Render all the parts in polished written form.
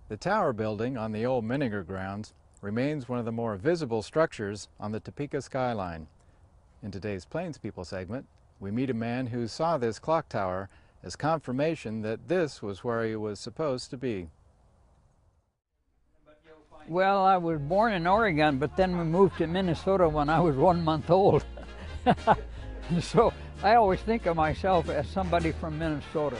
The tower building on the old Mininger grounds remains one of the more visible structures on the Topeka skyline. In today's Plains People segment, we meet a man who saw this clock tower as confirmation that this was where he was supposed to be. Well, I was born in Oregon, but then we moved to Minnesota when I was 1 month old. So I always think of myself as somebody from Minnesota.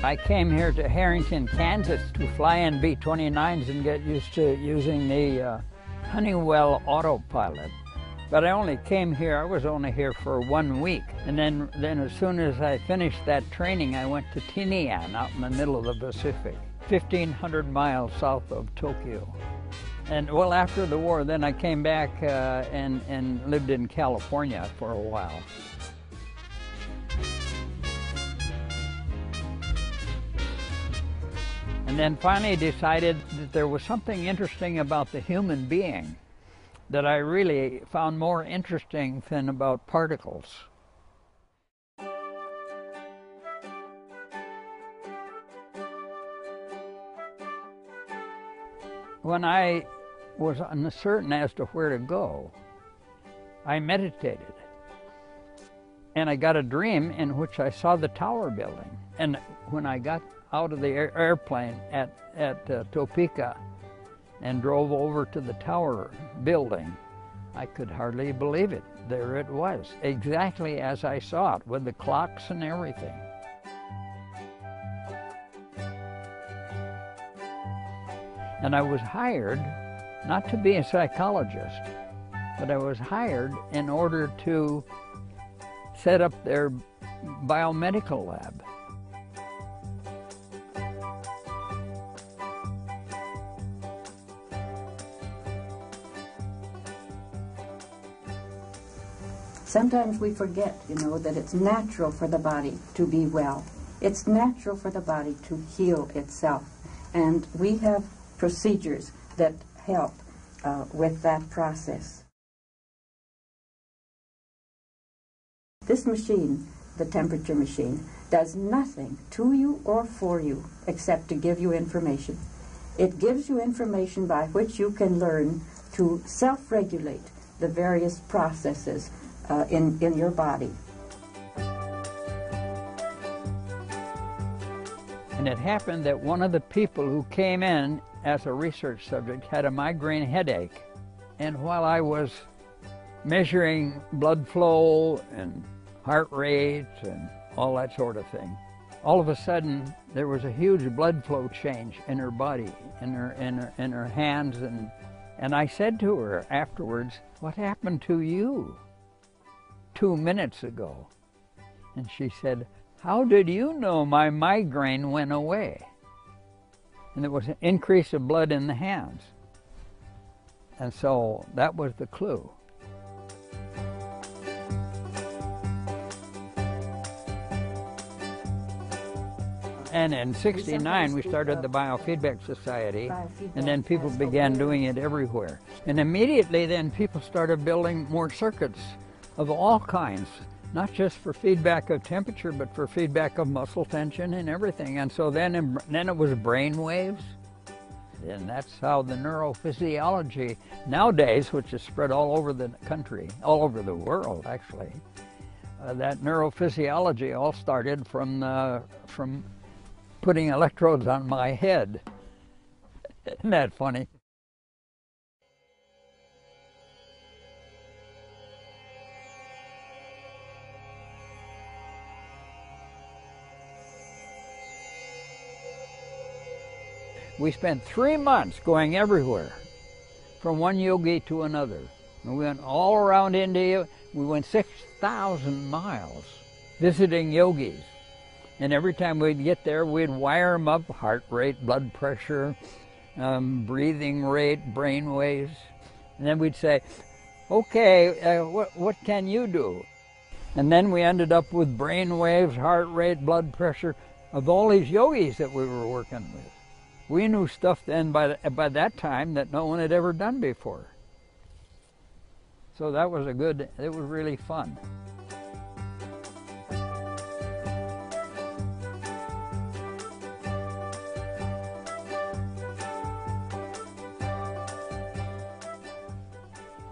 I came here to Harrington, Kansas to fly in B-29s and get used to using the Honeywell autopilot. But I only came here, I was only here for 1 week. And then as soon as I finished that training, I went to Tinian out in the middle of the Pacific, 1,500 miles south of Tokyo. And well, after the war, then I came back and lived in California for a while. And then finally decided that there was something interesting about the human being that I really found more interesting than about particles. When I was uncertain as to where to go, I meditated. And I got a dream in which I saw the tower building. And when I got out of the airplane at Topeka and drove over to the tower building, I could hardly believe it. There it was, exactly as I saw it, with the clocks and everything. And I was hired not to be a psychologist, but I was hired in order to set up their biomedical lab. Sometimes we forget, that it's natural for the body to be well. It's natural for the body to heal itself. And we have procedures that help with that process. This machine, the temperature machine, does nothing to you or for you except to give you information. It gives you information by which you can learn to self-regulate the various processes in your body. And it happened that one of the people who came in as a research subject had a migraine headache. And while I was measuring blood flow and heart rate and all that sort of thing, all of a sudden there was a huge blood flow change in her body, in her hands, and I said to her afterwards, "What happened to you 2 minutes ago?" And she said, "How did you know my migraine went away?" And there was an increase of blood in the hands. And so that was the clue. And in '69, we started the Biofeedback Society, and then people began doing it everywhere. And immediately then people started building more circuits of all kinds, not just for feedback of temperature, but for feedback of muscle tension and everything. And so then it was brain waves, and that's how the neurophysiology nowadays, which is spread all over the country, all over the world actually, that neurophysiology all started from putting electrodes on my head. Isn't that funny? We spent 3 months going everywhere, from one yogi to another. And we went all around India. We went 6,000 miles visiting yogis. And every time we'd get there, we'd wire them up, heart rate, blood pressure, breathing rate, brain waves. And then we'd say, "Okay, what can you do?" And then we ended up with brain waves, heart rate, blood pressure of all these yogis that we were working with. We knew stuff then by that time that no one had ever done before. So that was it was really fun.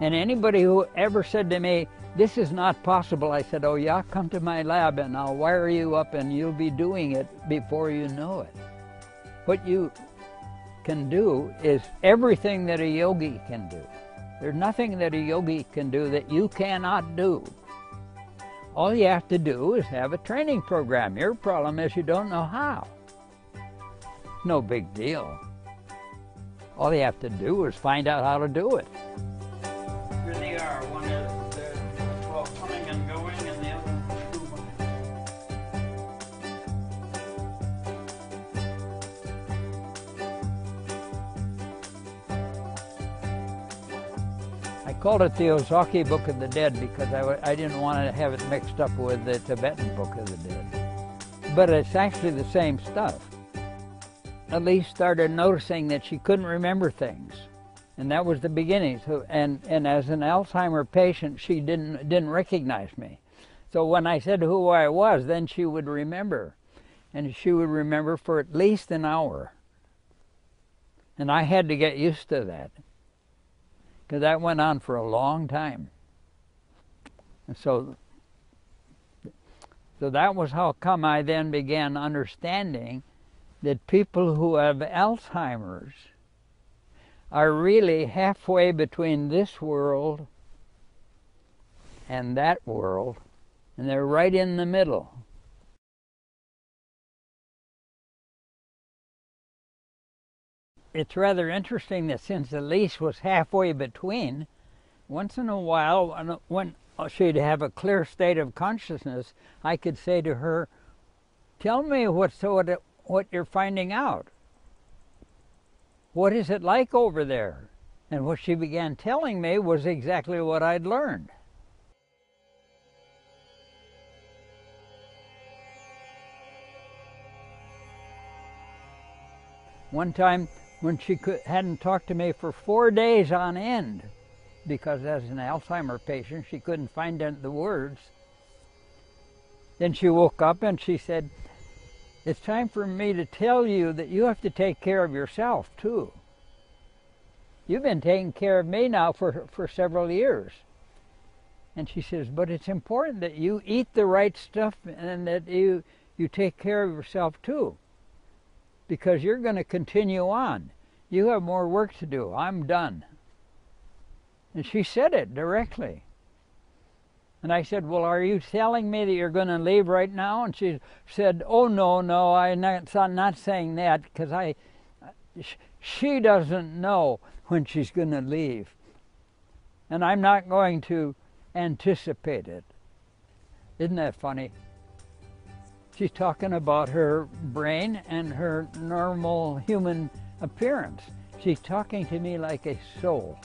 And anybody who ever said to me, this is not possible, I said, oh yeah, come to my lab and I'll wire you up and you'll be doing it before you know it. What you can do is everything that a yogi can do. There's nothing that a yogi can do that you cannot do. All you have to do is have a training program. Your problem is you don't know how. No big deal. All you have to do is find out how to do it. Here they are. One is coming and going, and the other is moving. I called it the Ozaki Book of the Dead because I didn't want to have it mixed up with the Tibetan Book of the Dead. But it's actually the same stuff. Elise started noticing that she couldn't remember things, and that was the beginning. So, and as an Alzheimer patient, she didn't recognize me. So when I said who I was, then she would remember, and she would remember for at least an hour. And I had to get used to that, because that went on for a long time. And so that was how come I then began understanding that people who have Alzheimer's are really halfway between this world and that world, and they're right in the middle. It's rather interesting that since Elise was halfway between, once in a while, when she'd have a clear state of consciousness, I could say to her, tell me what you're finding out. What is it like over there? And what she began telling me was exactly what I'd learned. One time when she hadn't talked to me for 4 days on end, because as an Alzheimer patient she couldn't find the words, then she woke up and she said, it's time for me to tell you that you have to take care of yourself too. You've been taking care of me now for several years. And she says, but it's important that you eat the right stuff and that you take care of yourself too, because you're going to continue on. You have more work to do. I'm done. And she said it directly. And I said, well, are you telling me that you're going to leave right now? And she said, oh, no, I'm not saying that, because she doesn't know when she's going to leave. And I'm not going to anticipate it. Isn't that funny? She's talking about her brain and her normal human appearance. She's talking to me like a soul.